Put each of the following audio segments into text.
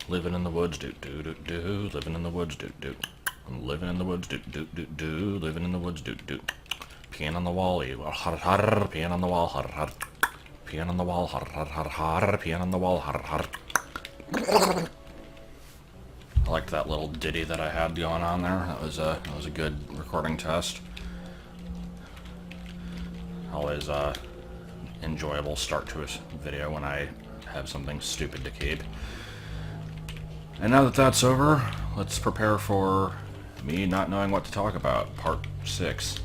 Living in the woods, do do do do. Living in the woods, do do. I'm living in the woods, do do do do. Living in the woods, do do. Peeing on the wall, you har har. Peeing on the wall, har har. Peeing on the wall, har har har har. Peeing on the wall, har har. I liked that little ditty that I had going on there. That was a good recording test. Always enjoyable start to a video when I have something stupid to keep. And now that that's over, let's prepare for me not knowing what to talk about, part 6.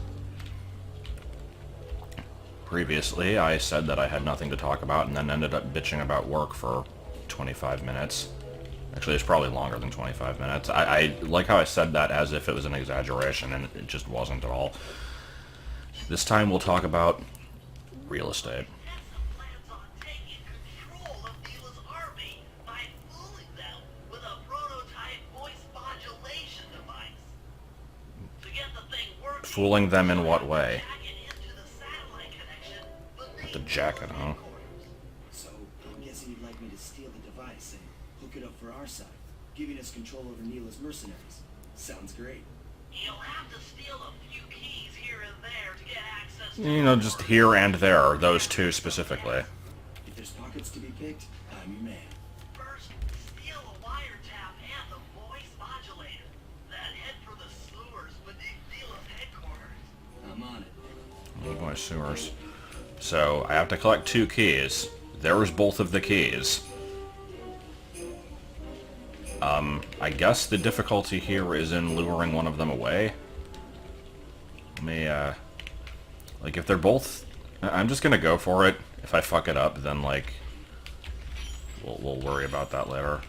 Previously, I said that I had nothing to talk about and then ended up bitching about work for 25 minutes. Actually, it's probably longer than 25 minutes. I like how I said that as if it was an exaggeration, and it just wasn't at all. This time we'll talk about real estate. Fooling them in what way? With the jacket, huh? So, I'm guessing you'd like me to steal the device and hook it up for our side, giving us control over Neela's mercenaries. Sounds great. You'll have to steal a few keys here and there to get access to... You know, just here and there, those two specifically. If there's pockets to be picked, I'm your man. First, steal a wiretap and the voice modulator. Then head for the sewers beneath Neela's headquarters. I'm on it. Oh boy, sewers. So, I have to collect 2 keys. There's both of the keys. I guess the difficulty here is in luring one of them away. Let me, like, if they're both... I'm just gonna go for it. If I fuck it up, then, like, we'll worry about that later.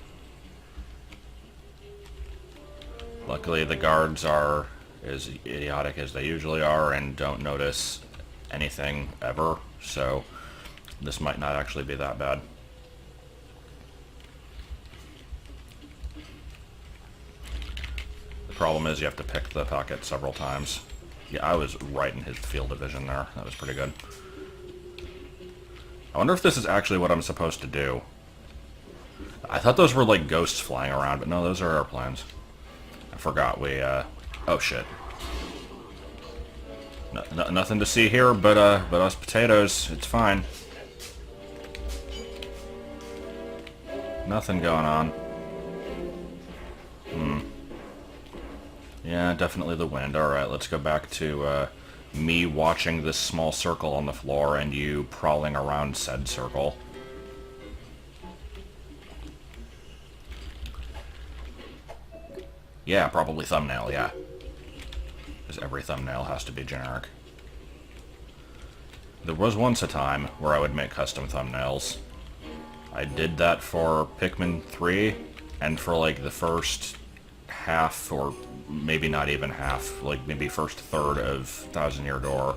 Luckily, the guards are as idiotic as they usually are and don't notice anything ever, so this might not actually be that bad. The problem is you have to pick the pocket several times. Yeah, I was right in his field of vision there. That was pretty good. I wonder if this is actually what I'm supposed to do. I thought those were like ghosts flying around, but no, those are airplanes. I forgot we, oh shit. Nothing to see here, but us potatoes. It's fine. Nothing going on. Yeah, definitely the wind. Alright, let's go back to me watching this small circle on the floor and you prowling around said circle. Yeah, probably thumbnail, yeah. Because every thumbnail has to be generic. There was once a time where I would make custom thumbnails. I did that for Pikmin 3, and for like the first half, or maybe not even half, like maybe first third of Thousand Year Door.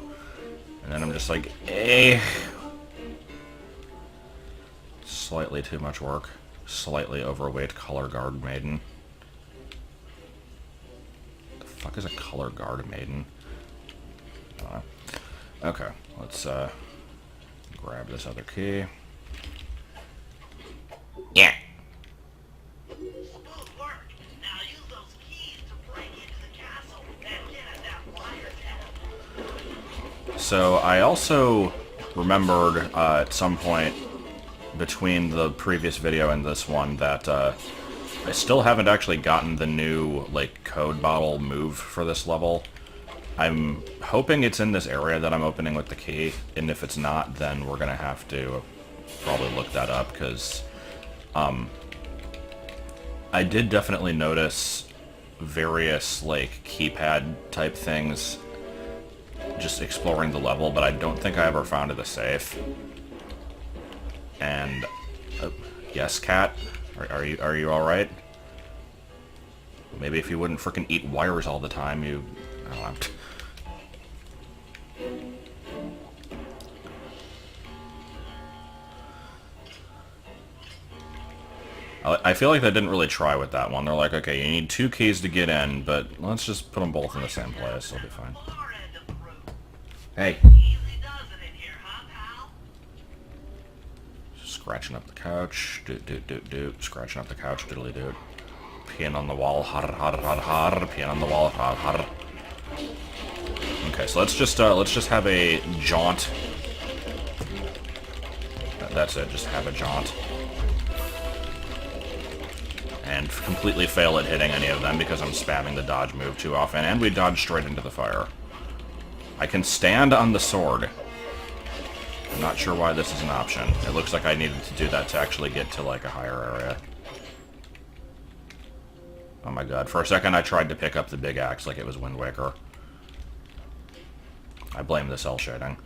And then I'm just like, eh. Slightly too much work. Slightly overweight color guard maiden. The fuck is a color guard maiden? I don't know. Okay, let's grab this other key. Yeah. Smooth work. Now use those keys to break into the castle and get at that wiretap. So I also remembered at some point between the previous video and this one that I still haven't actually gotten the new like code bottle move for this level. I'm hoping it's in this area that I'm opening with the key, and if it's not, then we're gonna have to probably look that up, because I did definitely notice various like keypad type things just exploring the level, but I don't think I ever found it a safe. And yes, cat, are you all right? Maybe if you wouldn't frickin' eat wires all the time, you... I don't know. I feel like they didn't really try with that one. They're like, okay, you need 2 keys to get in, but let's just put them both in the same place. It'll be fine. Hey. Scratching up the couch. Doot, doot, doot, doot. Scratching up the couch. Diddly doot. Peeing on the wall. Har, har, har, har. Peeing on the wall. Har, har. Okay, so let's just have a jaunt. That's it. Just have a jaunt. And completely fail at hitting any of them because I'm spamming the dodge move too often, and we dodge straight into the fire. I can stand on the sword. I'm not sure why this is an option. It looks like I needed to do that to actually get to, like, a higher area. Oh my god. For a second I tried to pick up the big axe like it was Wind Waker. I blame the cell shading.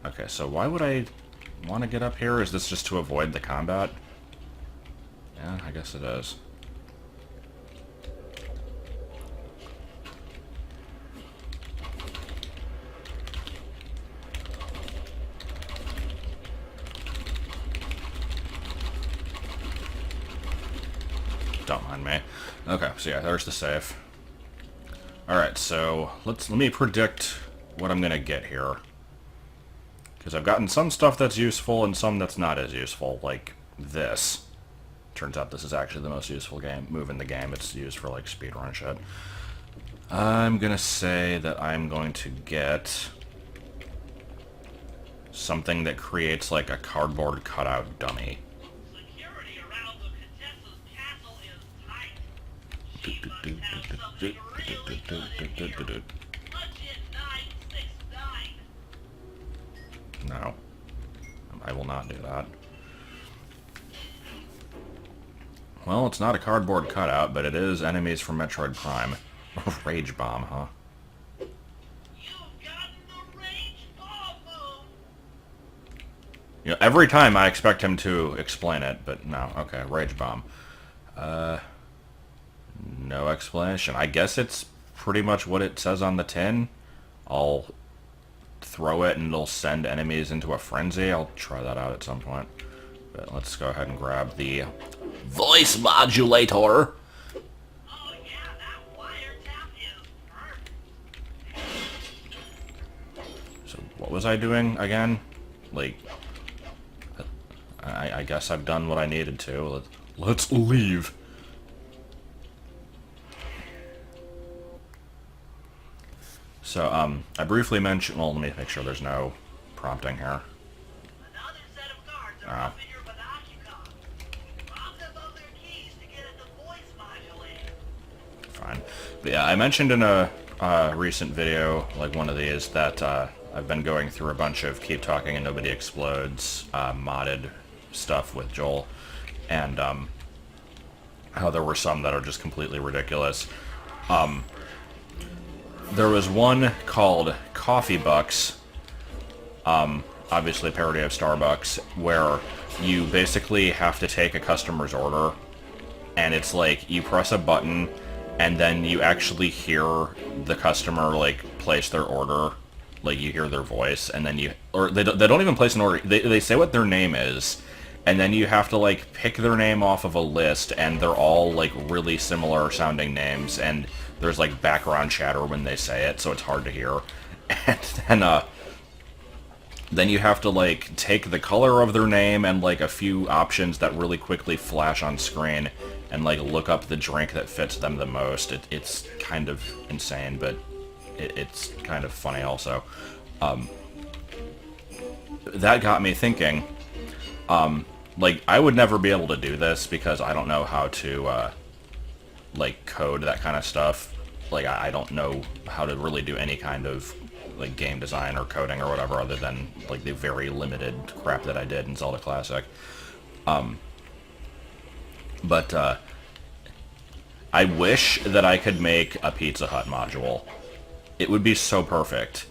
Okay, so why would I want to get up here? Is this just to avoid the combat? Yeah, I guess it is. Don't mind me. Okay, so yeah, there's the save. Alright, so let me predict what I'm gonna get here. Because I've gotten some stuff that's useful and some that's not as useful, like this. Turns out this is actually the most useful move in the game. It's used for, like, speedrun shit. I'm gonna say that I'm going to get something that creates, like, a cardboard cutout dummy. Security around the Contessa's castle is tight. She must have something really good in here. Legit 969. No. I will not do that. Well, it's not a cardboard cutout, but it is enemies from Metroid Prime. Rage Bomb, huh? You've gotten the range bomb move. You know, every time I expect him to explain it, but no. Okay, Rage Bomb. No explanation. I guess it's pretty much what it says on the tin. I'll throw it and it'll send enemies into a frenzy. I'll try that out at some point. But let's go ahead and grab the voice modulator. Oh yeah, that wiretap is perfect. So what was I doing again? Like, I guess I've done what I needed to. Let's leave. So, I briefly mentioned... Well, let me make sure there's no prompting here. Another set of guards are up in your Monocicon. Rob them of their keys to get at the voice modulator. Fine. But yeah, I mentioned in a recent video, like one of these, that I've been going through a bunch of Keep Talking and Nobody Explodes modded stuff with Joel, and how there were some that are just completely ridiculous. There was one called Coffee Bucks, obviously a parody of Starbucks, where you basically have to take a customer's order, and it's like you press a button, and then you actually hear the customer, like, place their order, like you hear their voice, and then they don't even place an order, they say what their name is, and then you have to, like, pick their name off of a list, and they're all, like, really similar sounding names, and there's, like, background chatter when they say it, so it's hard to hear. And then you have to, like, take the color of their name and, like, a few options that really quickly flash on screen and, like, look up the drink that fits them the most. It's kind of insane, but it's kind of funny also. That got me thinking, like, I would never be able to do this because I don't know how to, like, code that kind of stuff. Like, I don't know how to really do any kind of, like, game design or coding or whatever other than, like, the very limited crap that I did in Zelda Classic. But I wish that I could make a Pizza Hut module. It would be so perfect.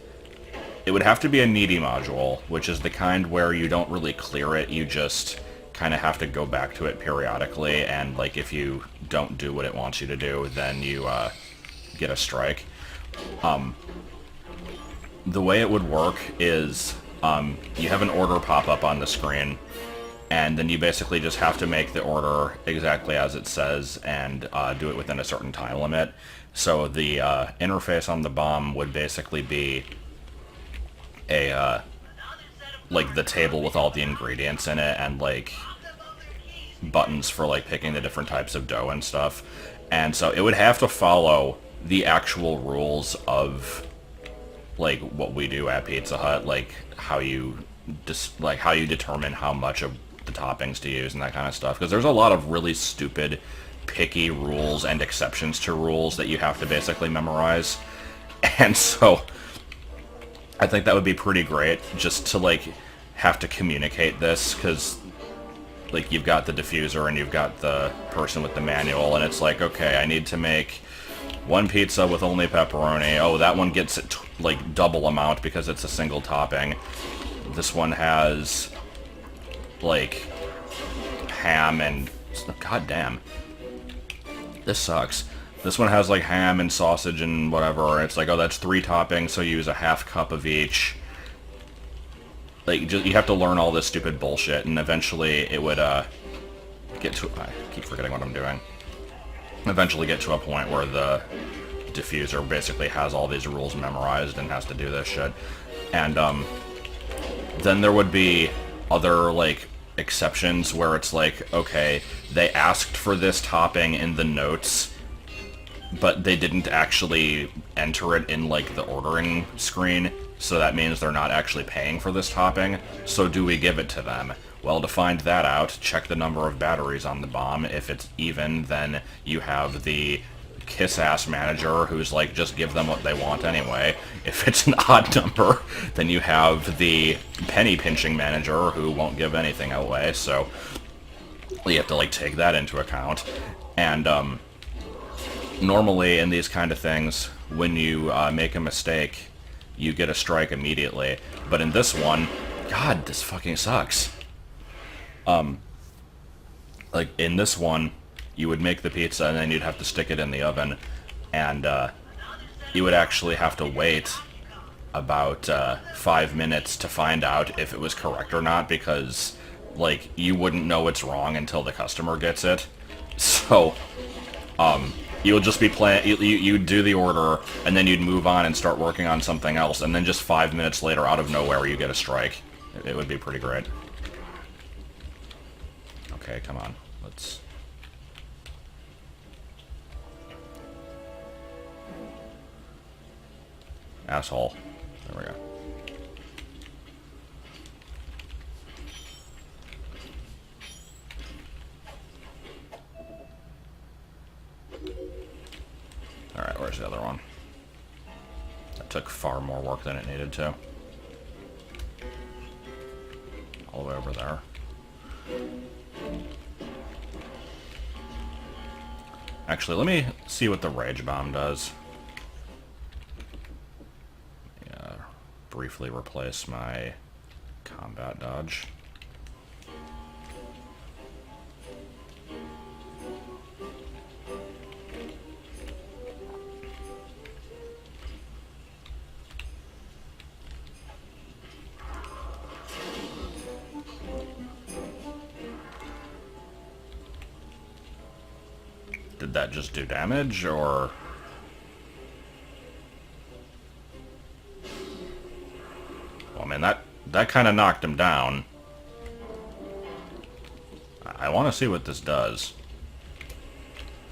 It would have to be a needy module, which is the kind where you don't really clear it, you just kind of have to go back to it periodically, and, like, if you don't do what it wants you to do, then you get a strike. The way it would work is you have an order pop up on the screen, and then you basically just have to make the order exactly as it says and do it within a certain time limit. So the interface on the bomb would basically be a like the table with all the ingredients in it, and like buttons for like picking the different types of dough and stuff. And so it would have to follow the actual rules of like what we do at Pizza Hut, like how you determine how much of the toppings to use and that kind of stuff, because there's a lot of really stupid picky rules and exceptions to rules that you have to basically memorize. And so I think that would be pretty great just to like have to communicate this, because like you've got the diffuser and you've got the person with the manual, and it's like, okay, I need to make one pizza with only pepperoni. Oh, that one gets it like double amount because it's a single topping. This one has like ham and god damn, this sucks. This one has like ham and sausage and whatever, and it's like, oh, that's 3 toppings, so you use a half cup of each. Like, just, you have to learn all this stupid bullshit, and eventually it would get to... I keep forgetting what I'm doing. Eventually get to a point where the diffuser basically has all these rules memorized and has to do this shit. And then there would be other, like, exceptions where it's like, okay, they asked for this topping in the notes, but they didn't actually enter it in, like, the ordering screen, so that means they're not actually paying for this topping. So do we give it to them? Well, to find that out, check the number of batteries on the bomb. If it's even, then you have the kiss-ass manager who's like, just give them what they want anyway. If it's an odd number, then you have the penny-pinching manager who won't give anything away, so you have to like take that into account. And normally in these kind of things, when you make a mistake, you get a strike immediately. But in this one, god, this fucking sucks. Like, in this one, you would make the pizza and then you'd have to stick it in the oven, and you would actually have to wait about 5 minutes to find out if it was correct or not, because, like, you wouldn't know it's wrong until the customer gets it. So, you'll just be playing, you'd do the order, and then you'd move on and start working on something else, and then just 5 minutes later, out of nowhere, you get a strike. It would be pretty great. Okay, come on. Let's... Asshole. There we go. Alright, where's the other one? That took far more work than it needed to. All the way over there. Actually, let me see what the Rage Bomb does. Yeah, briefly replace my combat dodge. Did that just do damage, or... Well, I mean, that kind of knocked him down. I want to see what this does.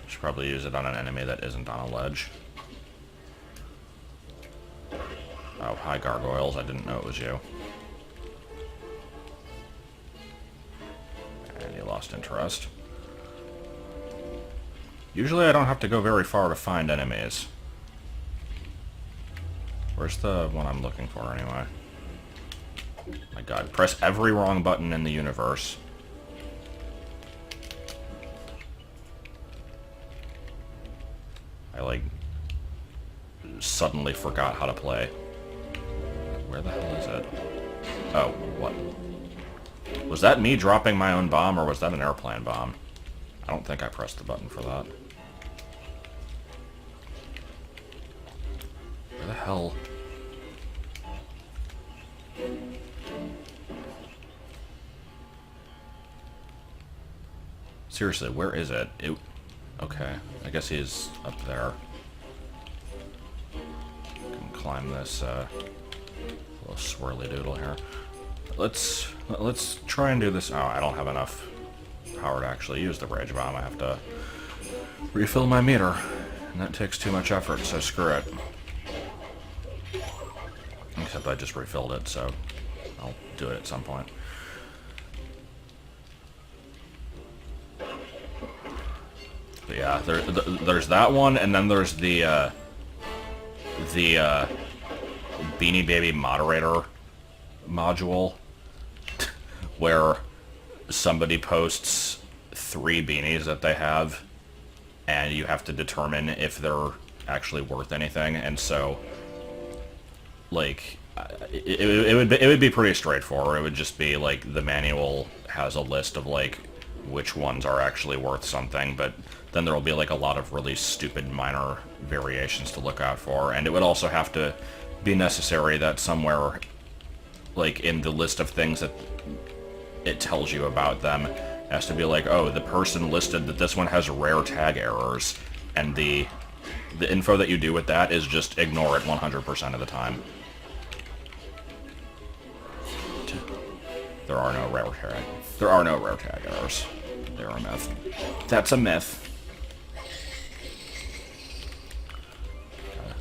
Should probably use it on an enemy that isn't on a ledge. Oh, hi, gargoyles. I didn't know it was you. And you lost interest. Usually I don't have to go very far to find enemies. Where's the one I'm looking for, anyway? My god, press every wrong button in the universe. I, like, suddenly forgot how to play. Where the hell is it? Oh, what? Was that me dropping my own bomb, or was that an airplane bomb? I don't think I pressed the button for that. Where the hell? Seriously, where is it? Okay, I guess he's up there. Can climb this little swirly doodle here. let's try and do this. Oh, I don't have enough power to actually use the rage bomb. I have to refill my meter, and that takes too much effort, so screw it. Except I just refilled it, so I'll do it at some point. But yeah, there's that one, and then there's the Beanie Baby moderator module, where somebody posts 3 beanies that they have, and you have to determine if they're actually worth anything. And so, like, it would be pretty straightforward. It would just be like the manual has a list of like which ones are actually worth something, but then there will be like a lot of really stupid minor variations to look out for. And it would also have to be necessary that somewhere like in the list of things that it tells you about them has to be like, oh, the person listed that this one has rare tag errors, and the info that you do with that is just ignore it 100% of the time. There are no rare tag errors. They're a myth. That's a myth.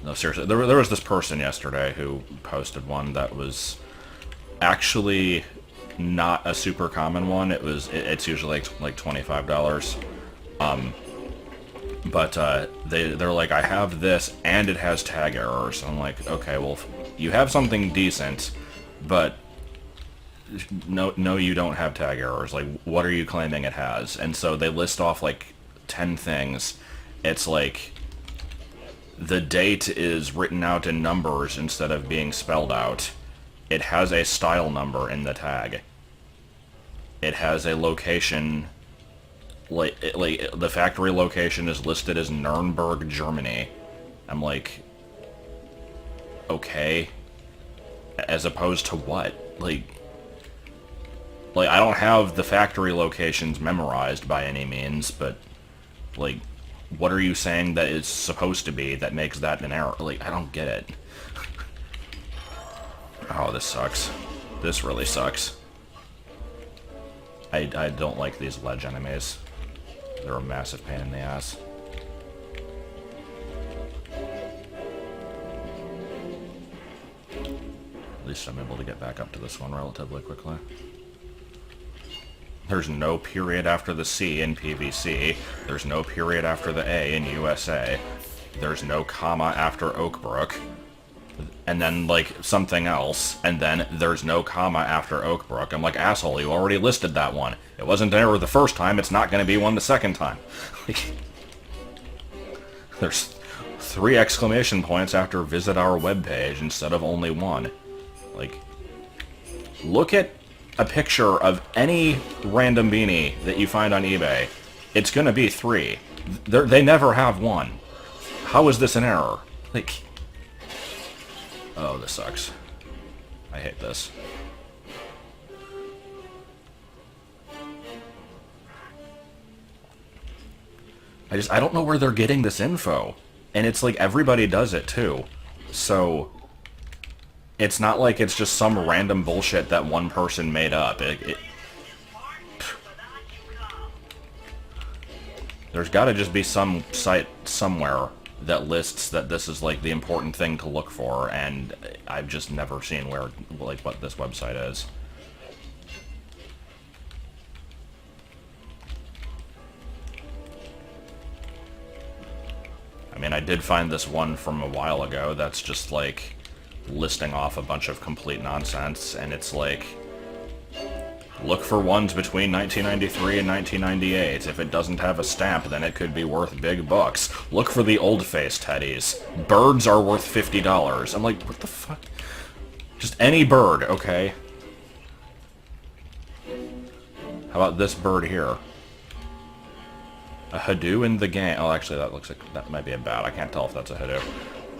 No, seriously, there was this person yesterday who posted one that was actually not a super common one. It's usually like $25. But they're like, I have this and it has tag errors. I'm like, okay, well, you have something decent, but no, you don't have tag errors. Like, what are you claiming it has? And so they list off like 10 things. It's like the date is written out in numbers instead of being spelled out. It has a style number in the tag. It has a location, like the factory location is listed as Nuremberg, Germany. I'm like, okay, as opposed to what? Like I don't have the factory locations memorized by any means, but like, what are you saying that it's supposed to be that makes that an error? Like, I don't get it. Oh, this sucks. This really sucks. I don't like these ledge enemies. They're a massive pain in the ass. At least I'm able to get back up to this one relatively quickly. There's no period after the C in PVC. There's no period after the A in USA. There's no comma after Oakbrook. And then, like, something else. And then there's no comma after Oakbrook. I'm like, asshole, you already listed that one. It wasn't an error the first time, it's not going to be one the second time. There's 3 exclamation points after visit our webpage instead of only 1. Like, look at a picture of any random beanie that you find on eBay. It's gonna be 3. They never have 1. How is this an error? Like, oh, this sucks. I hate this. I don't know where they're getting this info. And it's like everybody does it too. So it's not like it's just some random bullshit that one person made up. There's got to just be some site somewhere that lists that this is like the important thing to look for, and I've just never seen where, like, what this website is. I mean, I did find this one from a while ago that's just like listing off a bunch of complete nonsense, and it's like, look for ones between 1993 and 1998. If it doesn't have a stamp, then it could be worth big bucks. Look for the old-face teddies. Birds are worth $50. I'm like, what the fuck? Just any bird, okay? How about this bird here? A hoodoo in the game. Oh, actually, that looks like that might be a bat. I can't tell if that's a hoodoo.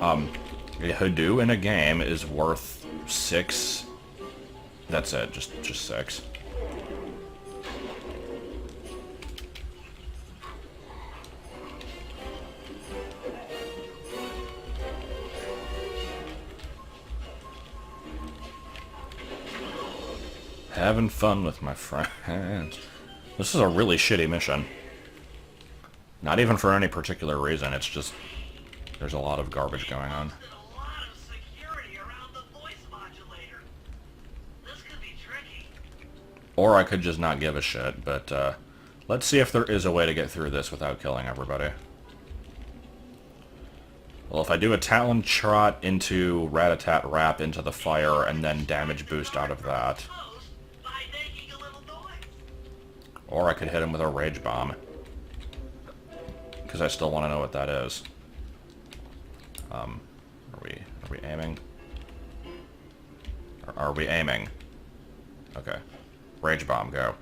A hoodoo in a game is worth 6. That's it, just 6. Having fun with my friends. This is a really shitty mission. Not even for any particular reason, it's just... there's a lot of garbage going on. A lot of security around the voice modulator. This could be tricky. Or I could just not give a shit, but let's see if there is a way to get through this without killing everybody. Well, if I do a Talon Trot into Rat-a-tat-rap into the fire and then damage boost out of that. By making a little noise. Or I could hit him with a Rage Bomb. Because I still want to know what that is. Are we aiming? Are we aiming? Okay. Rage Bomb, go.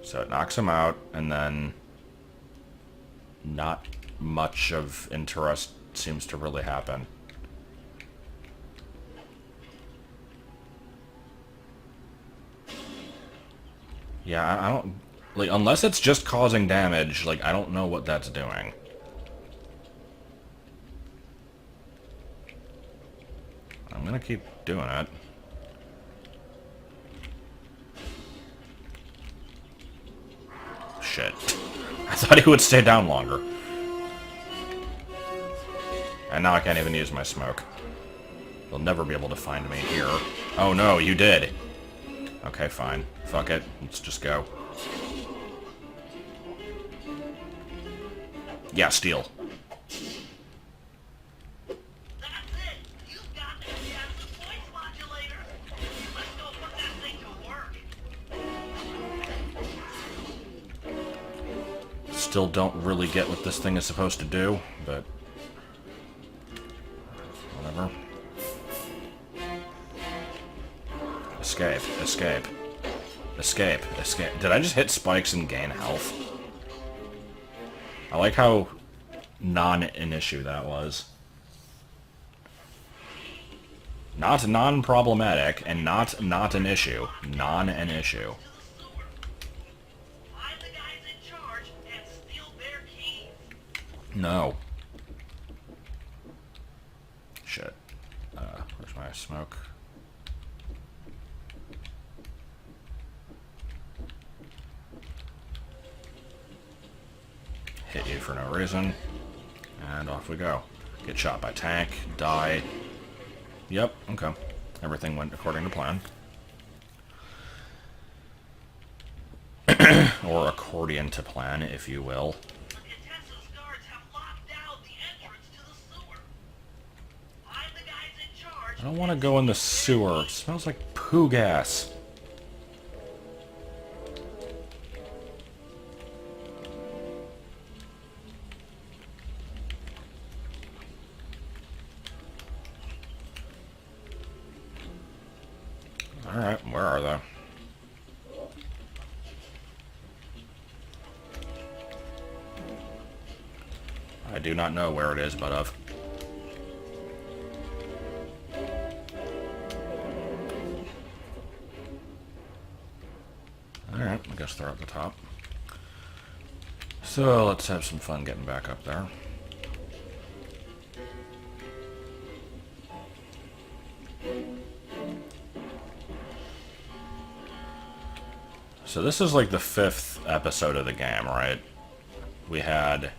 So it knocks him out, and then not much of interest seems to really happen. Yeah, I don't... like, unless it's just causing damage, like, I don't know what that's doing. I'm gonna keep doing it. Shit. I thought he would stay down longer. And now I can't even use my smoke. They'll never be able to find me here. Oh no, you did! Okay, fine. Fuck it. Let's just go. Yeah, steal. That's it. You've got the massive voice modulator. Let's go put that thing to work. Still don't really get what this thing is supposed to do, but... whatever. Escape. Escape. Escape. Escape. Did I just hit spikes and gain health? I like how an issue that was. Not non-problematic, and not an issue. An issue. Find the guys in charge and steal their keys. No. Shit. Where's my smoke? Hit you for no reason. And off we go. Get shot by tank. Die. Yep, okay. Everything went according to plan. Or accordion to plan, if you will. The Contessa's guards have locked down the entrance to the sewer. Find the guys in charge. I don't want to go in the sewer. It smells like poo gas. Alright, where are they? I do not know where it is, but of. Alright, I guess they're at the top. So, let's have some fun getting back up there. So this is like the 5th episode of the game, right? We had...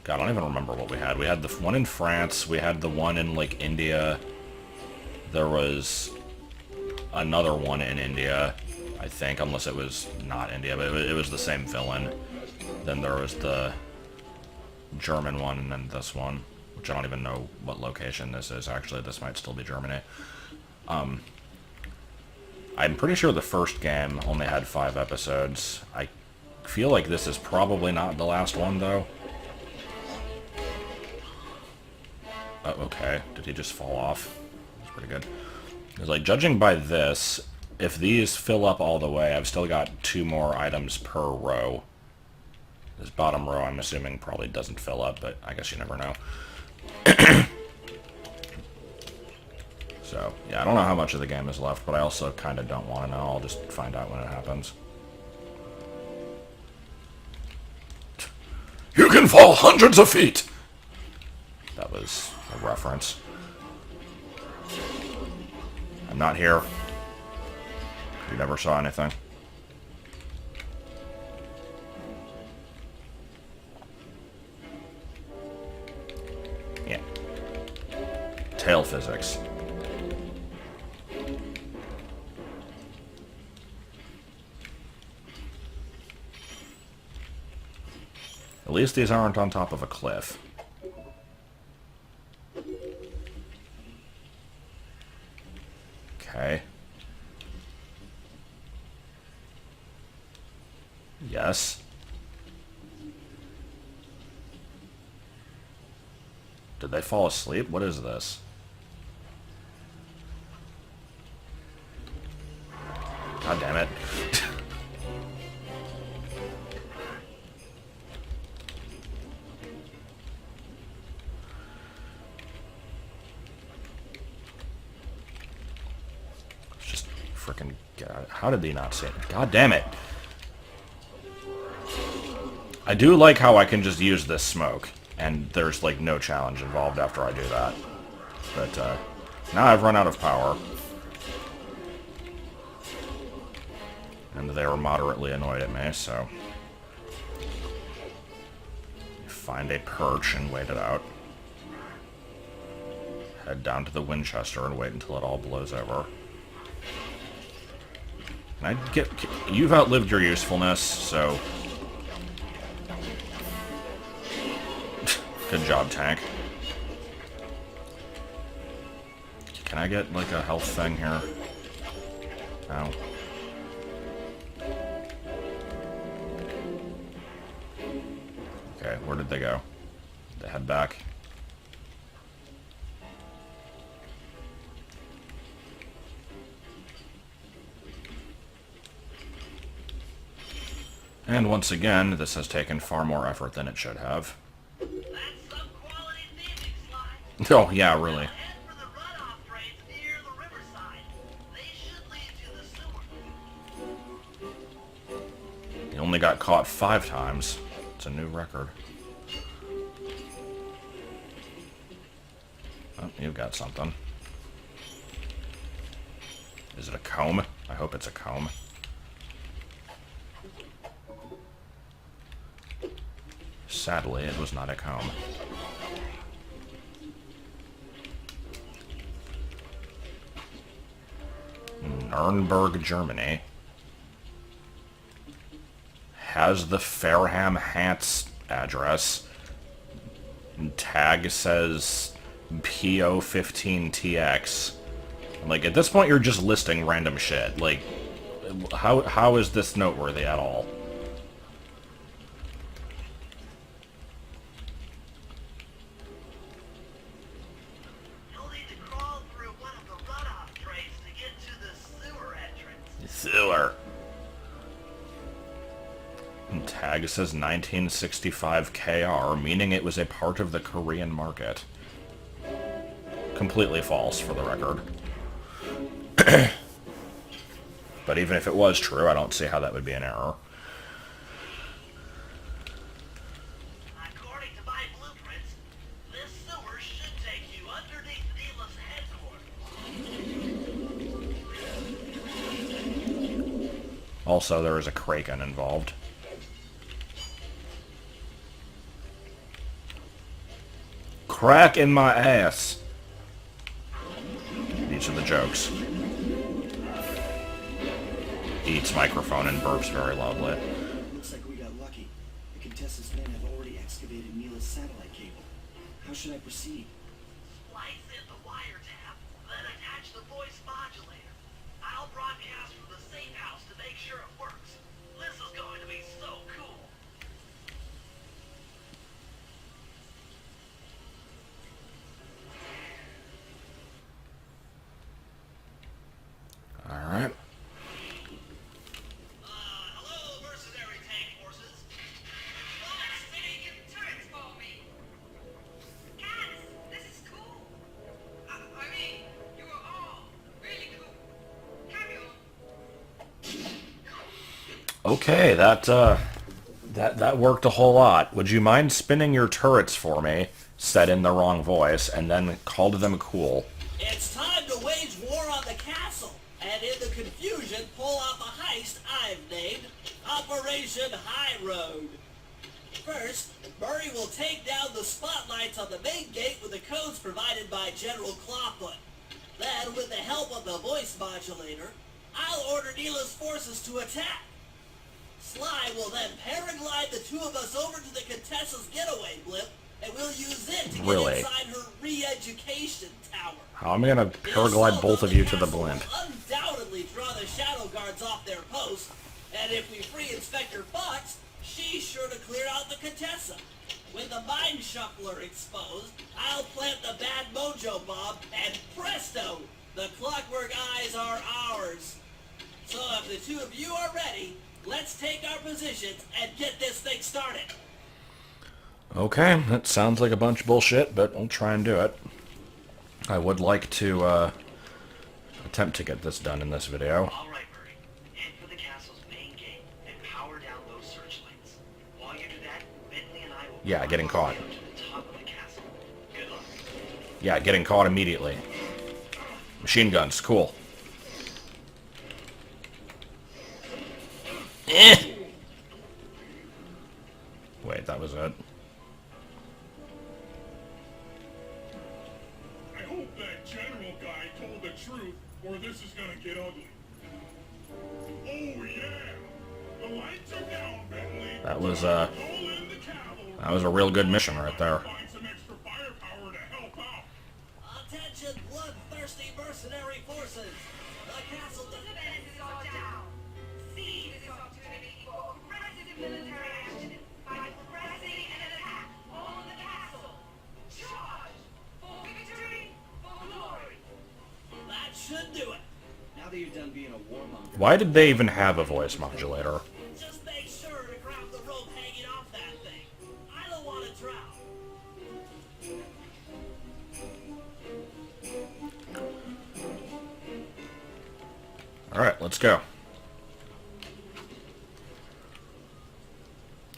God, I don't even remember what we had. We had the one in France, we had the one in, like, India. There was another one in India, I think, unless it was not India, but it was the same villain. Then there was the German one, and then this one, which I don't even know what location this is. Actually, this might still be Germany. I'm pretty sure the first game only had 5 episodes. I feel like this is probably not the last one, though. Oh, okay. Did he just fall off? That's pretty good. Because, like, judging by this, if these fill up all the way, I've still got 2 more items per row. This bottom row, I'm assuming, probably doesn't fill up, but I guess you never know. So, yeah, I don't know how much of the game is left, but I also kind of don't want to know. I'll just find out when it happens. You can fall hundreds of feet! That was a reference. I'm not here. You never saw anything. Yeah. Tail physics. At least these aren't on top of a cliff. Okay. Yes. Did they fall asleep? What is this? God damn it. Just frickin' get out. How did they not see it? God damn it. I do like how I can just use this smoke, and there's, like, no challenge involved after I do that. But, now I've run out of power. And they were moderately annoyed at me, so... Find a perch and wait it out. Head down to the Winchester and wait until it all blows over. Can I get... You've outlived your usefulness, so... Good job, tank. Can I get, like, a health thing here? No. Okay, where did they go? They head back. And once again, this has taken far more effort than it should have. That's some quality thieving, Sly. Oh, yeah, really. Head for the runoff drains near the riverside. They should lead to the sewer. He only got caught 5 times. It's a new record. Oh, you've got something. Is it a comb? I hope it's a comb. Sadly, it was not a comb. Nuremberg, Germany. Has the Fareham Hats address. Tag says PO15TX. Like, at this point, you're just listing random shit. Like, how is this noteworthy at all? You'll need to crawl through one of the runoff drains to get to the sewer entrance. Sewer. And tag says 1965 KR, meaning it was a part of the Korean market. Completely false, for the record. But even if it was true, I don't see how that would be an error. According to my blueprints, this sewer should take you underneath Neela's headquarters. Also, there is a Kraken involved. Crack in my ass. These are the jokes. Eats microphone and burps very loudly. Looks like we got lucky. The Contessa's men have already excavated Neela's satellite cable. How should I proceed? Splice in the wiretap, then attach the voice modulator. I'll broadcast from the safe house to make sure it works. This is going to be so cool. Alright. Hello, mercenary tank forces. Flash spinning in turrets for me. Guys, this is cool. I mean, you are all really cool. Carry on. Okay, that worked a whole lot. Would you mind spinning your turrets for me, said in the wrong voice, and then called them cool? It's time to wage war on the castle. castle, and in the confusion pull off a heist I've named Operation High Road. First, Murray will take down the spotlights on the main gate with the codes provided by General Clawfoot. Then, with the help of the voice modulator, I'll order Neela's forces to attack. Sly will then paraglide the two of us over to the Contessa's getaway blimp, and we'll use it to get inside her re-education tower. How am I gonna paraglide both of you to the blimp? Will undoubtedly draw the shadow guards off their post, and if we free Inspector Fox, she's sure to clear out the Contessa. With the mind shuffler exposed, I'll plant the bad mojo bomb, and presto, the Clockwork Eyes are ours. So if the two of you are ready, let's take our positions and get this thing started. Okay, that sounds like a bunch of bullshit, but we'll try and do it. I would like to attempt to get this done in this video. All right, Murray. Head for the castle's main gate and power down those searchlights. While you do that, Bentley and I will... Yeah, getting caught. ...to the top of the castle. Good luck. Yeah, getting caught immediately. Machine guns, cool. Wait, that was it. I hope that general guy told the truth, or this is gonna get ugly. Oh yeah! The lights are down, Bentley. That was Call in the cavalry. that was a real good mission right there. Find some extra firepower to help out. Attention, bloodthirsty mercenary forces! The castle defense is on down! Seize this opportunity for aggressive military action by pressing an attack on the castle. Charge! For victory, for glory! That should do it! Now that you're done being a warmonger, Why did they even have a voice modulator? Just make sure to grab the rope hanging off that thing. I don't want to drown. Alright, let's go.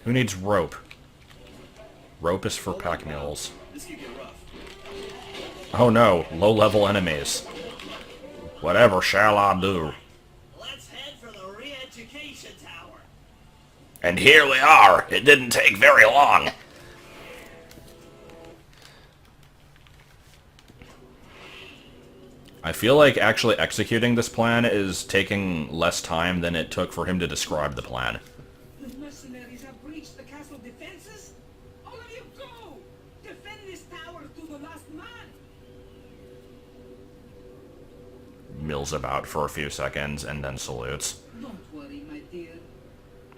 Who needs rope? Rope is for pack mules. this could get rough. Oh no, low-level enemies. Whatever shall I do? Let's head for the re-education tower. And here we are. It didn't take very long. I feel like actually executing this plan is taking less time than it took for him to describe the plan. The mercenaries have breached the castle defenses? All of you go! Defend this tower to the last man! Mills about for a few seconds and then salutes. Don't worry, my dear.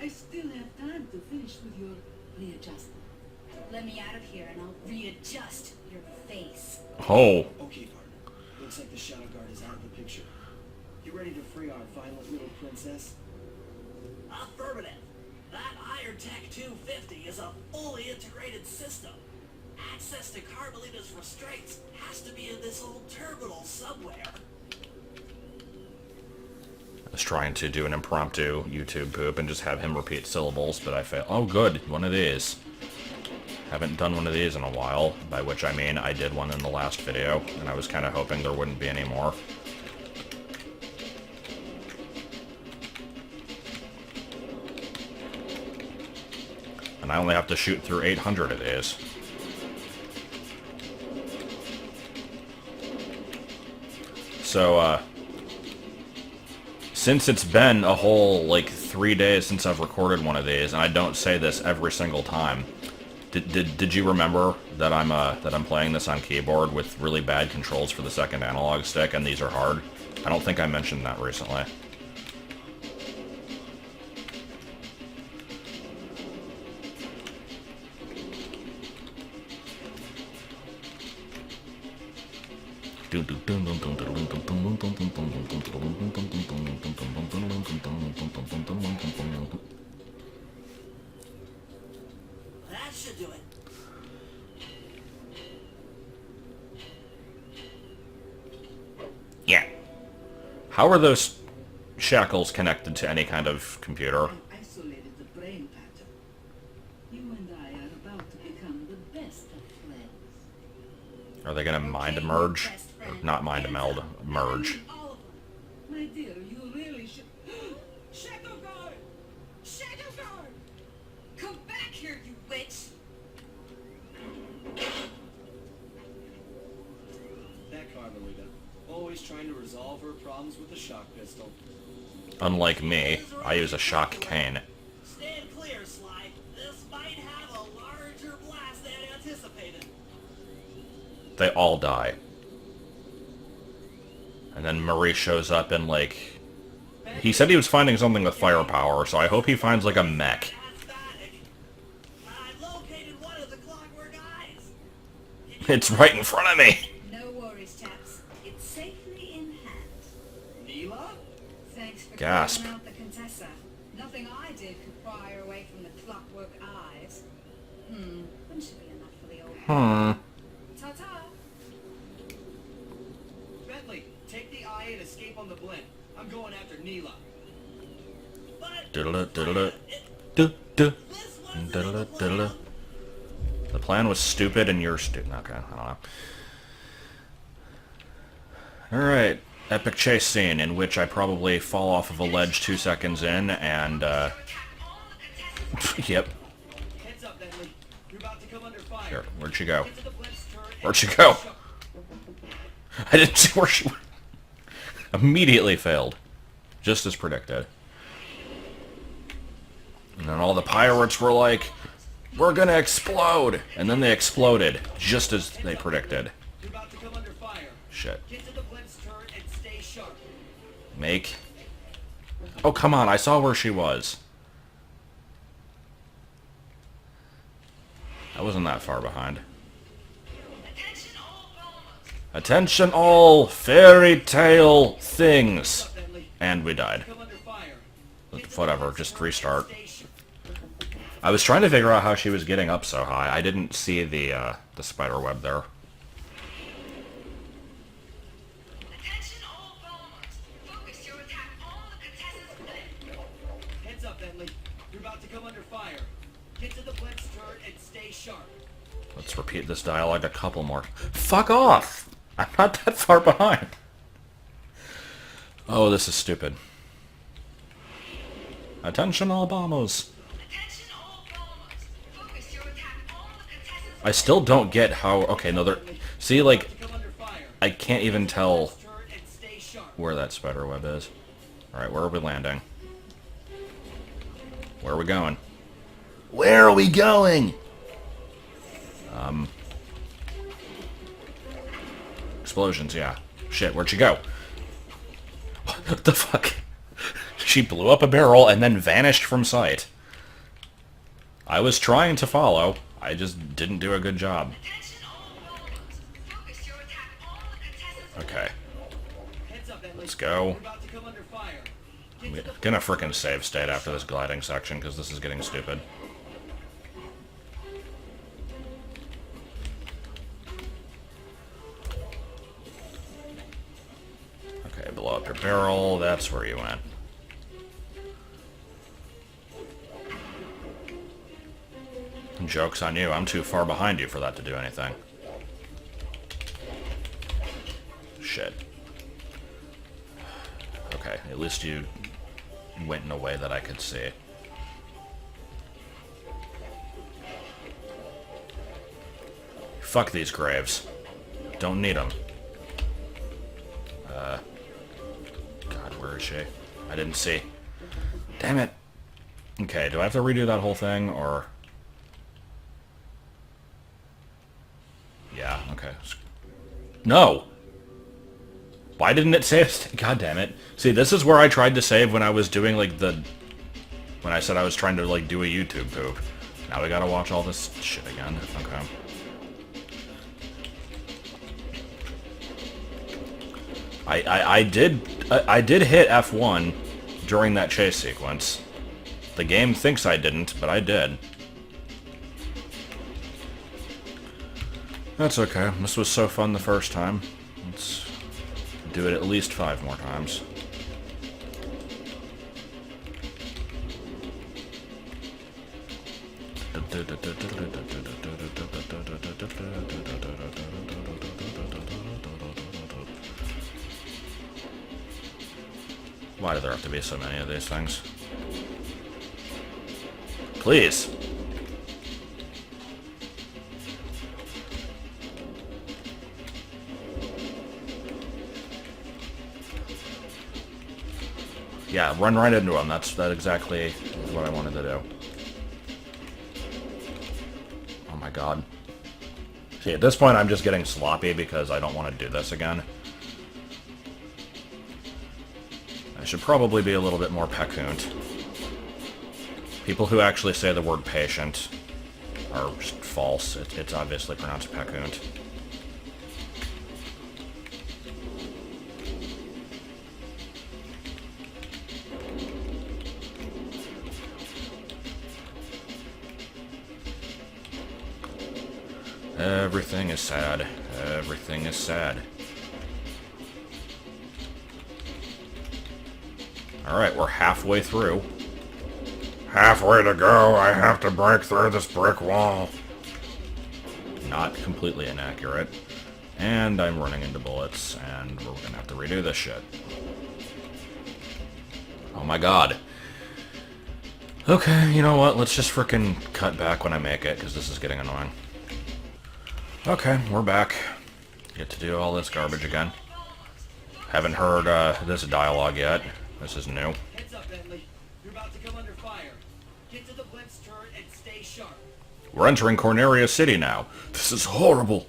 I still have time to finish with your readjustment. Let me out of here and I'll readjust your face. Oh, Okay, partner. Looks like the shadow guard is out of the picture. You ready to free our violent little princess? Affirmative. That IronTech 250 is a fully integrated system. Access to Carmelita's restraints has to be in this old terminal somewhere. I was trying to do an impromptu YouTube poop and just have him repeat syllables, but I failed. Oh good, one of these. Haven't done one of these in a while, by which I mean I did one in the last video, and I was kind of hoping there wouldn't be any more. And I only have to shoot through 800 of these. So, since it's been a whole, like, 3 days since I've recorded one of these, and I don't say this every single time, did you remember that I'm playing this on keyboard with really bad controls for the second analog stick, and these are hard? I don't think I mentioned that recently. That should do it. Yeah. How are those shackles connected to any kind of computer? I've isolated the brain pattern. You and I are about to become the best of friends. Are they gonna mind merge? Or not mind meld, merge. All of them. deal. You really should. Shadow Guard! Shadow Guard! Come back here, you witch! That Carmelita, always trying to resolve her problems with a shock pistol. Unlike me, I use a shock cane. Stand clear, Sly. This might have a larger blast than anticipated. They all die. And then Murray shows up and, like... He said he was finding something with firepower, so I hope he finds, like, a mech. Asthmatic. I located one of the Clockwork Eyes. It's right in front of me! No worries, chaps. It's safely in hand. Neela? Thanks for Gasp. clearing out the Contessa. Nothing I did could pry her away from the Clockwork Eyes. Wouldn't she be enough for the old... Ta-ta! Bentley, take the eye and escape on the blimp. I'm going after Neela. But Diddle-da-diddle-da. this Du-du. wasn't Diddle-da-diddle-da. The plan was stupid and you're stupid. Okay, I don't know. Alright. Epic chase scene in which I probably fall off of a ledge 2 seconds in and, yep. Heads up, Bentley. You're about to come under fire. Here, where'd she go? Get to the blimp's turret and Where'd she go? shut- I didn't see where she went. Immediately failed. Just as predicted. And then all the pirates were like, we're gonna explode! And then they exploded, just as they predicted. You're about to come under fire. Shit. Get to the blimp's turret and stay sharp. Make. Oh, come on, I saw where she was. I wasn't that far behind. Attention all bombers. Attention all fairy tale things. Up, Bentley. And we died. Come under fire. Get to the Whatever, blimp's just turret and restart. stay sharp. I was trying to figure out how she was getting up so high. I didn't see the spider web there. Attention all bombers. Focus your attack on the Contessa's blimp. Heads up, Bentley. You're about to come under fire. Get to the blimp's turret and stay sharp. Let's repeat this dialogue a couple more. Fuck off! I'm not that far behind. Oh, this is stupid. Attention all bombers. Attention all bombers. Focus your attack on the Contessa's I still don't get how... Okay, no, there... See, like, Come under fire. I can't even tell Turret and stay sharp. where that spider web is. Alright, where are we landing? Where are we going? Where are we going? Explosions, yeah. Shit, where'd she go? What the fuck? She blew up a barrel and then vanished from sight. I was trying to follow. I just didn't do a good job. Attention all bombers. Focus your attack on the Contessa's Okay, Heads up, Bentley. let's go. You're about to come under fire. Get I'm to the gonna frickin' save state after this gliding section because this is getting stupid. Okay, blow up your barrel. That's where you went. Joke's on you. I'm too far behind you for that to do anything. Shit. Okay, at least you went in a way that I could see. Fuck these graves. Don't need them. God, where is she? I didn't see. Damn it. Okay, do I have to redo that whole thing, or... Yeah, okay. No! Why didn't it save? God damn it. See, this is where I tried to save when I was doing, like, the... When I said I was trying to, like, do a YouTube poop. Now we gotta watch all this shit again. Okay. I did hit F1 during that chase sequence. The game thinks I didn't, but I did. That's okay. This was so fun the first time. Let's do it at least 5 more times. Why do there have to be so many of these things? Please! Yeah, run right into him. That's exactly what I wanted to do. Oh my god. See, at this point I'm just getting sloppy because I don't want to do this again. I should probably be a little bit more pecunt. People who actually say the word patient are just false. It's obviously pronounced pecunt. Everything is sad. Everything is sad. Alright, we're halfway through. Halfway to go, I have to break through this brick wall. Not completely inaccurate. And I'm running into bullets, and we're gonna have to redo this shit. Oh my god. Okay, you know what? Let's just frickin' cut back when I make it, because this is getting annoying. Okay, we're back. Get to do all this garbage again. Haven't heard this dialogue yet. This is new. Heads up, Bentley. You're about to come under fire. Get to the blitz turret and stay sharp. We're entering Corneria City now. This is horrible.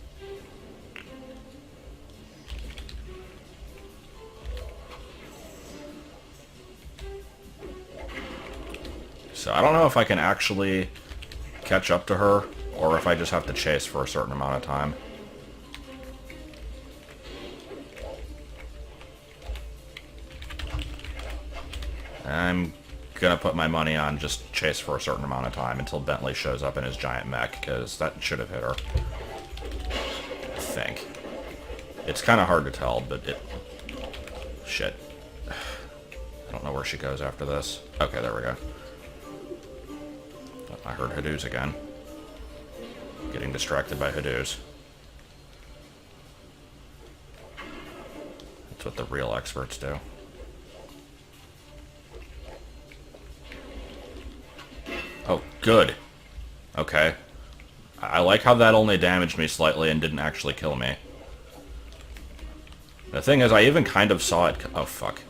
So I don't know if I can actually catch up to her, or if I just have to chase for a certain amount of time. I'm gonna put my money on just chase for a certain amount of time until Bentley shows up in his giant mech, because that should have hit her. I think. It's kind of hard to tell, but it... Shit. I don't know where she goes after this. Okay, there we go. I heard Hadoos again. Getting distracted by Hadoos. That's what the real experts do. Oh, good. Okay. I like how that only damaged me slightly and didn't actually kill me. The thing is, I even kind of saw it... Oh, fuck.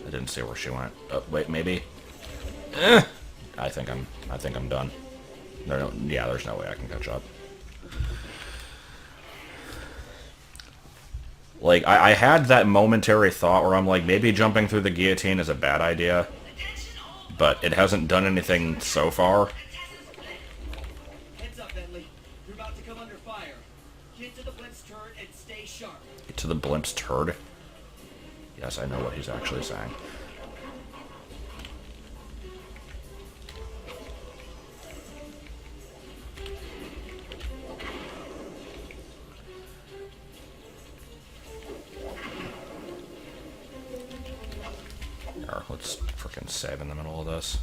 I didn't see where she went. Oh, wait, maybe? I think I'm done. Yeah, there's no way I can catch up. Like, I had that momentary thought where I'm like, maybe jumping through the guillotine is a bad idea. But it hasn't done anything so far. Heads up, Bentley. You're about to come under fire. Get to the blitz turret and stay sharp. Get to the blimp's turd. Yes, I know what he's actually saying. Let's frickin' save in the middle of this.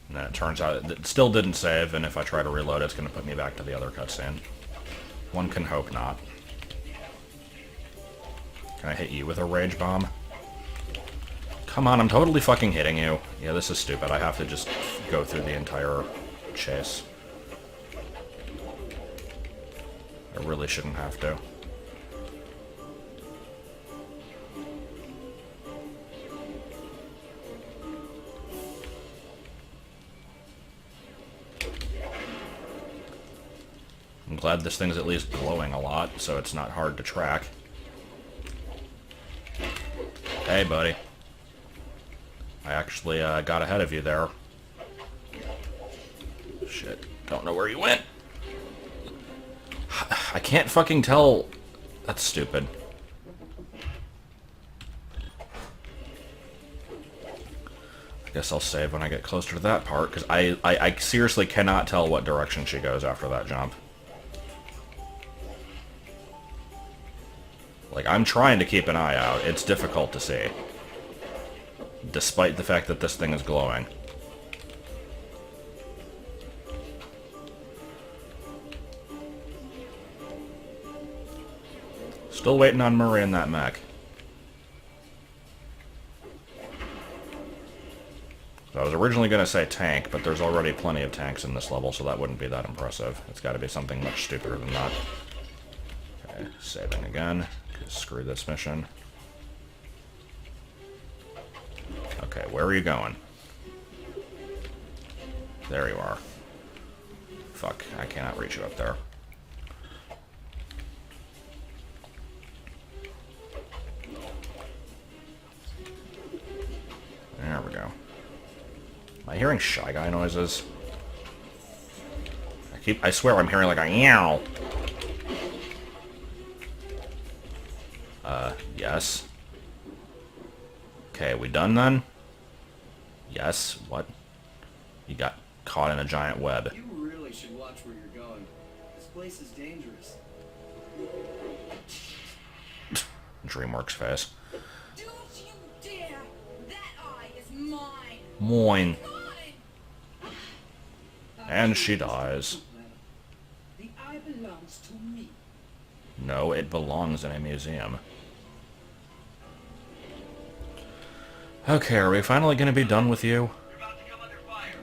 And then it turns out it still didn't save, and if I try to reload it's going to put me back to the other cutscene. One can hope not. Can I hit you with a rage bomb? Come on, I'm totally fucking hitting you. Yeah, this is stupid. I have to just go through the entire chase. I really shouldn't have to. I'm glad this thing's at least glowing a lot, so it's not hard to track. Hey, buddy. I actually got ahead of you there. Shit. Don't know where you went. I can't fucking tell. That's stupid. I guess I'll save when I get closer to that part, because I seriously cannot tell what direction she goes after that jump. Like, I'm trying to keep an eye out. It's difficult to see. Despite the fact that this thing is glowing. Still waiting on Murray and that mech. So I was originally going to say tank, but there's already plenty of tanks in this level, so that wouldn't be that impressive. It's got to be something much stupider than that. Okay, saving again, 'cause screw this mission. Okay, where are you going? There you are. Fuck, I cannot reach you up there. There we go. Am I hearing Shy Guy noises? I swear I'm hearing like a yow. Yes. Okay, we done then? Yes, what? You got caught in a giant web. You really should watch where you're going. This place is dangerous. DreamWorks face. Don't you dare! That eye is mine! Moin. Mine! And she dies. The eye belongs to me. No, it belongs in a museum. Okay, are we finally going to be done with you? You're about to come under fire.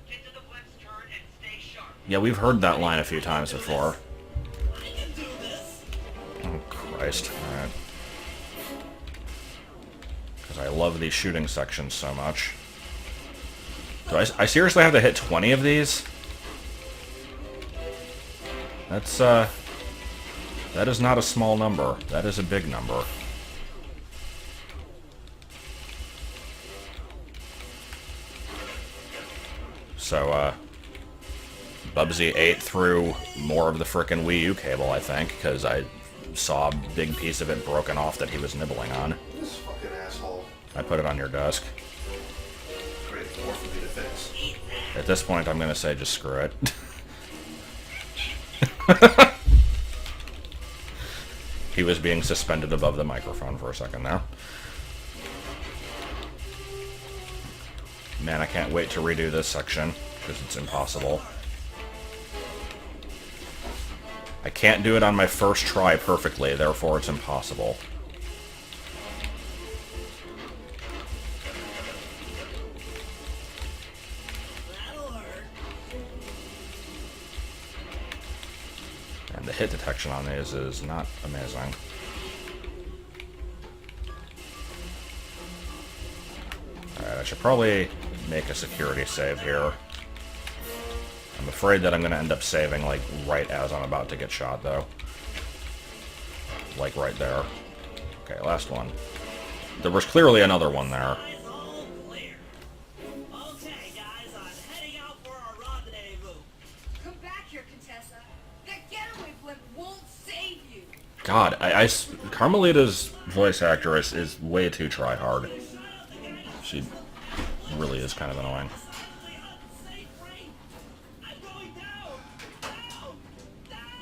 Get to the blitz turret and stay sharp. Yeah, we've heard that line a few times before. I can do this. Oh, Christ. Alright. Because I love these shooting sections so much. Do I seriously have to hit 20 of these? That's, that is not a small number. That is a big number. So, Bubsy ate through more of the frickin' Wii U cable, I think, because I saw a big piece of it broken off that he was nibbling on. This fucking asshole. I put it on your desk. Created more for me to fix. At this point, I'm gonna say just screw it. He was being suspended above the microphone for a second there. Man, I can't wait to redo this section, because it's impossible. I can't do it on my first try perfectly, therefore it's impossible. That'll hurt. And the hit detection on these is not amazing. Alright, I should probably make a security save here. I'm afraid that I'm going to end up saving, like, right as I'm about to get shot, though. Like, right there. Okay, last one. There was clearly another one there. Eyes all clear. Okay, guys, I'm heading out for our rendezvous. Come back here, Contessa. That getaway blimp won't save you. God, Carmelita's voice actress is way too try-hard. She really is kind of annoying. Unsafe range. I'm going down. Down.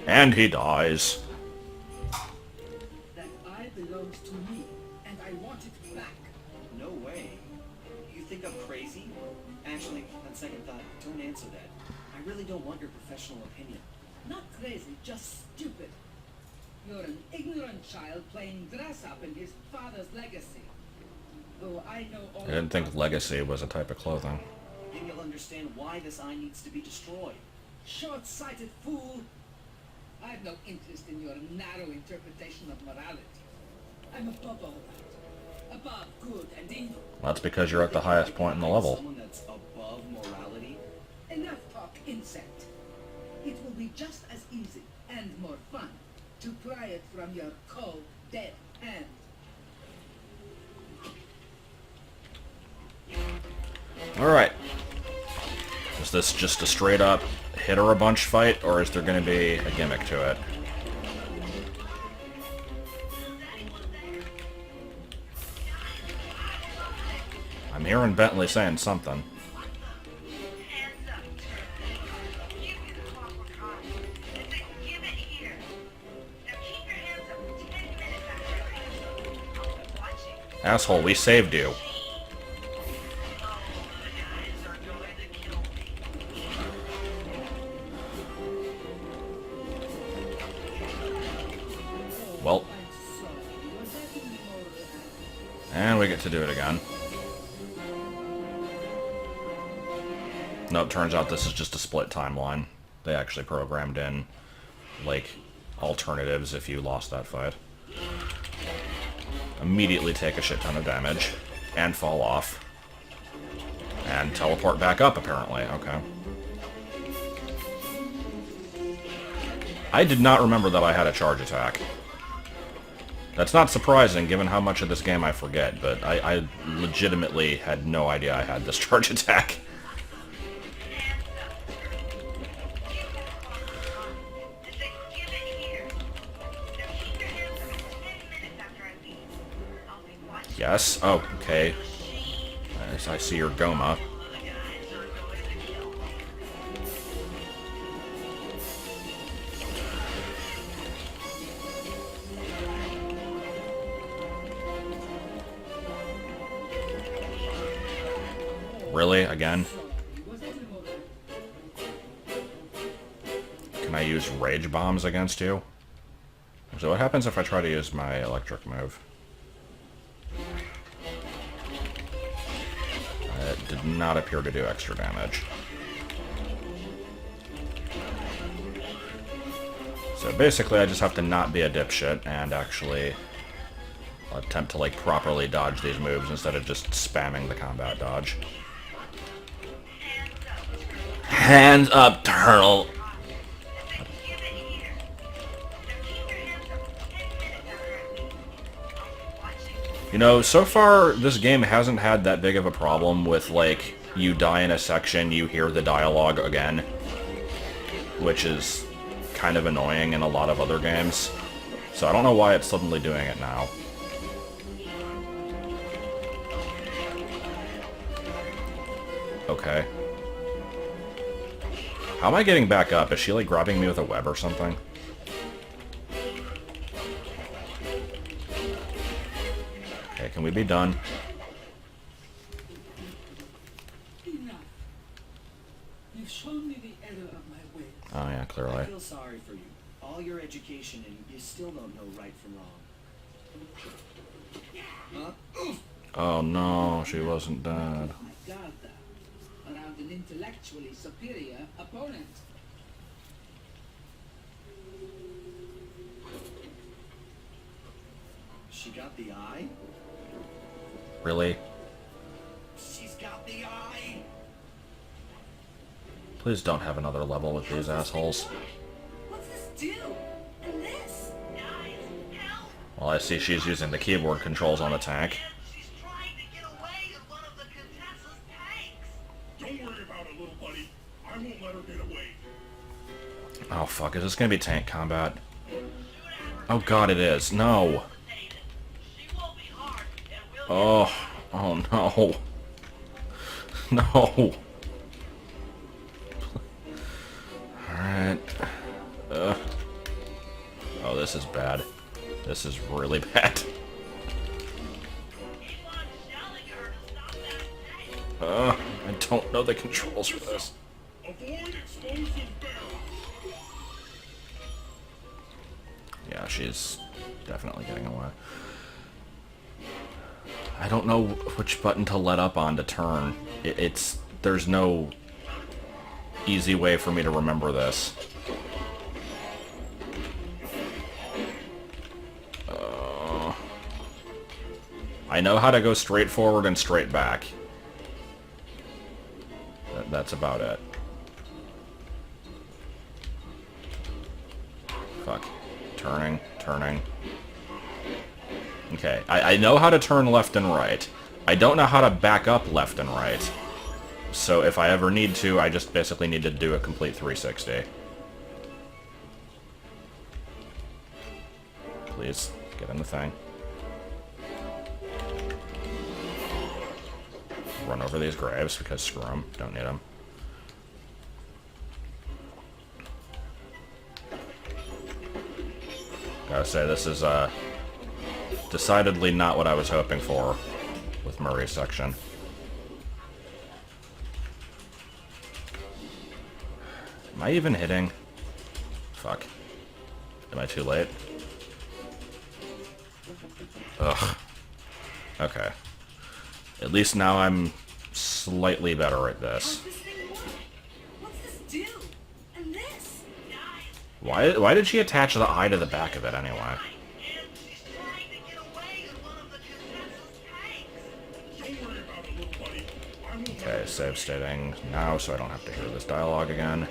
And he dies. That eye belongs to me, and I want it back. No way. You think I'm crazy? Actually, on second thought, don't answer that. I really don't want your professional opinion. Not crazy, just stupid. You're an ignorant child playing dress-up in his father's legacy. Though I know all I didn't think about legacy was a type of clothing. Then you'll understand why this eye needs to be destroyed. short-sighted fool. I've no interest in your narrow interpretation of morality. I'm above all that. Above good and evil. That's because you're at the highest point in the level. Someone that's above morality. Enough talk, insect. It will be just as easy and more fun to pry it from your cold, dead hand. Alright. Is this just a straight up hit or a bunch fight, or is there going to be a gimmick to it? I'm hearing Bentley saying something. Hands up. Give me the clockwork eye. I said give it here. Now keep your hands up 10 minutes after I I'll be watching. Asshole, we saved you. Oh, the guys are going to kill me. Well, I'm sorry. Was that And we get to do it again. Nope, turns out this is just a split timeline. They actually programmed in, like, alternatives if you lost that fight. Immediately take a shit ton of damage, and fall off. And teleport back up, apparently. Okay. I did not remember that I had a charge attack. That's not surprising, given how much of this game I forget, but I legitimately had no idea I had this charge attack. Yes? Oh, okay. I see your Goma. Really? Again? Can I use rage bombs against you? So what happens if I try to use my electric move? It did not appear to do extra damage. So basically I just have to not be a dipshit and actually attempt to, like, properly dodge these moves instead of just spamming the combat dodge. Hands up, turtle! You know, so far, this game hasn't had that big of a problem with, like, you die in a section, you hear the dialogue again. Which is kind of annoying in a lot of other games. So I don't know why it's suddenly doing it now. Okay. How am I getting back up? Is she, like, grabbing me with a web or something? Okay, can we be done? Enough. You've shown me the error of my ways. Oh yeah, I clearly. feel sorry for you. All your education and you still don't know right from wrong. Huh? Oh no, she wasn't dead. My guard around an intellectually superior opponent. She got the eye? Really? She's got the eye! Please don't have another level with these assholes. What's this do? And this? Guys, help! Well, I see she's using the keyboard controls on the tank. She's trying to get away in one of the Contessa's tanks. Don't worry about it, little buddy. I won't let her get away. Oh fuck, is this gonna be tank combat? Oh god, it is. No. She won't be hard, and we'll Oh. Oh no. No. Alright. Oh, this is bad. This is really bad. keep on shelling her to stop that tank. I don't know the controls for this. Avoid explosive barrels. Yeah, she's definitely getting away. I don't know which button to let up on to turn. There's no easy way for me to remember this. I know how to go straight forward and straight back. That's about it. Fuck. Turning, turning. Okay, I know how to turn left and right. I don't know how to back up left and right. So if I ever need to, I just basically need to do a complete 360. Please, get in the thing. Run over these graves, because screw them. Don't need them. Gotta say, this is, decidedly not what I was hoping for with Murray's section. Am I even hitting? Fuck. Am I too late? Ugh. Okay. At least now I'm slightly better at this. How's this thing work? What's this do? And this? Why did she attach the eye to the back of it anyway? And she's trying to get away in one of the Contessa's tanks. Don't worry about it, little buddy. I will Okay, save stating now so I don't have to hear this dialogue again.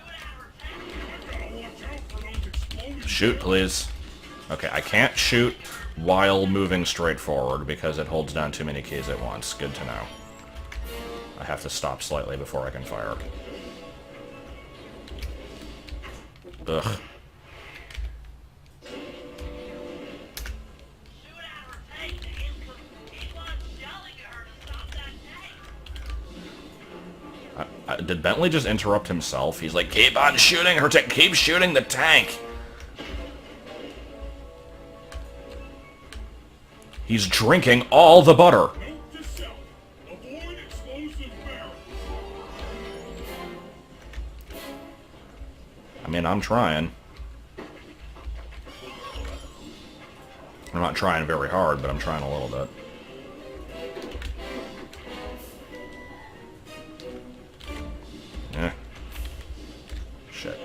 I've got to watch out for those explosions. Shoot, please. Okay, I can't shoot while moving straight forward because it holds down too many keys at once. Good to know. I have to stop slightly before I can fire. Ugh. Shoot at her tank. Keep on yelling at her to stop that tank. Did Bentley just interrupt himself? He's like, keep on shooting her tank. Keep shooting the tank. He's drinking all the butter. Note to self. Avoid explosive barrels. I mean, I'm trying. I'm not trying very hard, but I'm trying a little bit. Eh. Shit.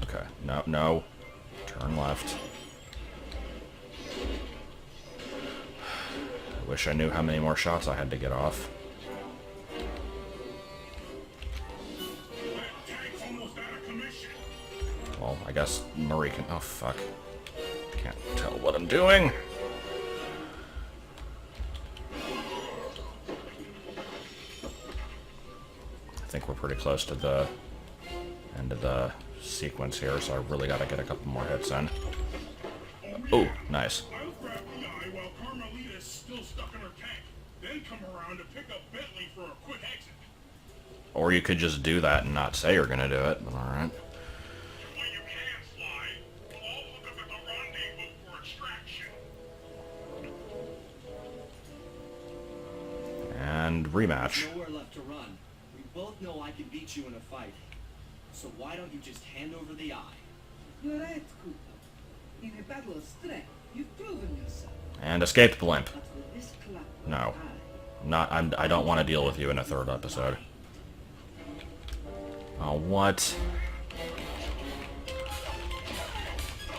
Okay. No, no. Turn left. Wish I knew how many more shots I had to get off. That tank's almost out of commission. Well, I guess Murray can... Oh, fuck. Can't tell what I'm doing. I think we're pretty close to the end of the sequence here, so I really gotta get a couple more hits in. Oh, nice. I'll grab the eye while Carmelita's still stuck in her tank. Then come around to pick up Bentley for a quick exit. Or you could just do that and not say you're gonna do it, but alright. Well, you can, Sly. We'll all hook up at the rendezvous for extraction. And rematch. There's nowhere left to run. We both know I can beat you in a fight. So why don't you just hand over the eye? You're right, Cooper. In a battle of strength, you've proven yourself. And escaped blimp. But with this clockwork No. eye, I don't want to deal with you in a third episode. Oh, what?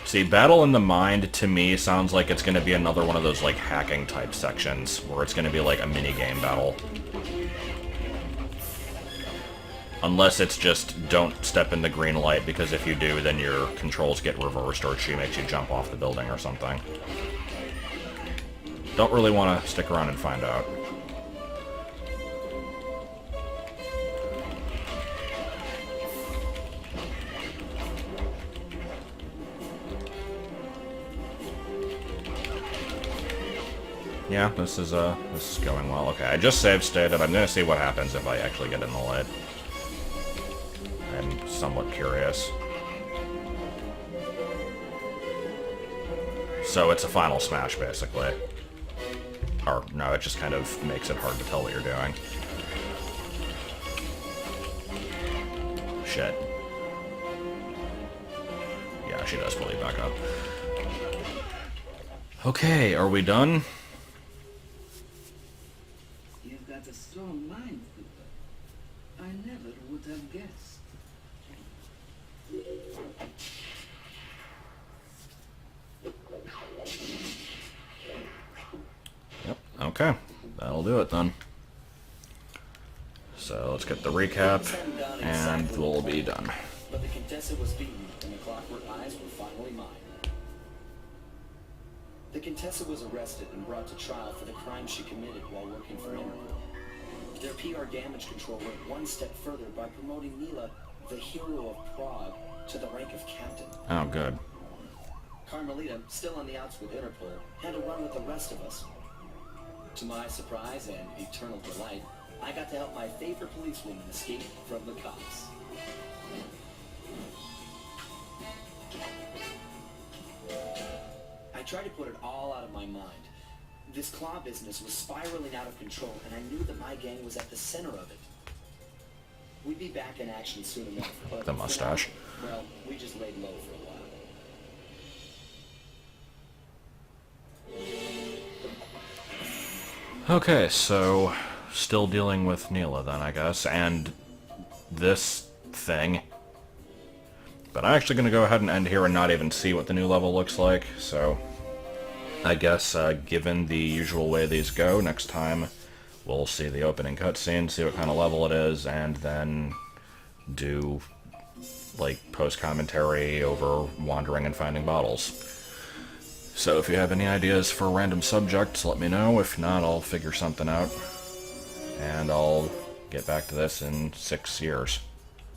See, Battle in the Mind, to me, sounds like it's going to be another one of those, like, hacking type sections, where it's going to be like a mini-game battle. Unless it's just, don't step in the green light, because if you do, then your controls get reversed, or she makes you jump off the building or something. Don't really want to stick around and find out. Yeah, this is going well. Okay, I just save stated. I'm gonna see what happens if I actually get in the light. I'm somewhat curious. So it's a final smash, basically. Or, no, it just kind of makes it hard to tell what you're doing. Shit. Yeah, she does fully back up. Okay, are we done? you've got a strong mind, Cooper. I never would have guessed. Yep, okay. That'll do it then. So let's get the recap, and we'll be done. But the Contessa was beaten, and the clockwork eyes were finally mine. The Contessa was arrested and brought to trial for the crime she committed while working for Interpol. Their PR damage control went one step further by promoting Mila, the hero of Prague, to the rank of captain. Oh, good. Carmelita, still on the outs with Interpol, had to run with the rest of us. To my surprise and eternal delight, I got to help my favorite policewoman escape from the cops. I tried to put it all out of my mind. This claw business was spiraling out of control, and I knew that my gang was at the center of it. We'd be back in action soon enough, but The mustache. for now, well, we just laid low for a while. Okay, so still dealing with Neela then, I guess, and this thing. But I'm actually going to go ahead and end here and not even see what the new level looks like, so I guess given the usual way these go, next time we'll see the opening cutscene, see what kind of level it is, and then do, like, post-commentary over wandering and finding bottles. So if you have any ideas for random subjects, let me know. If not, I'll figure something out. And I'll get back to this in 6 years.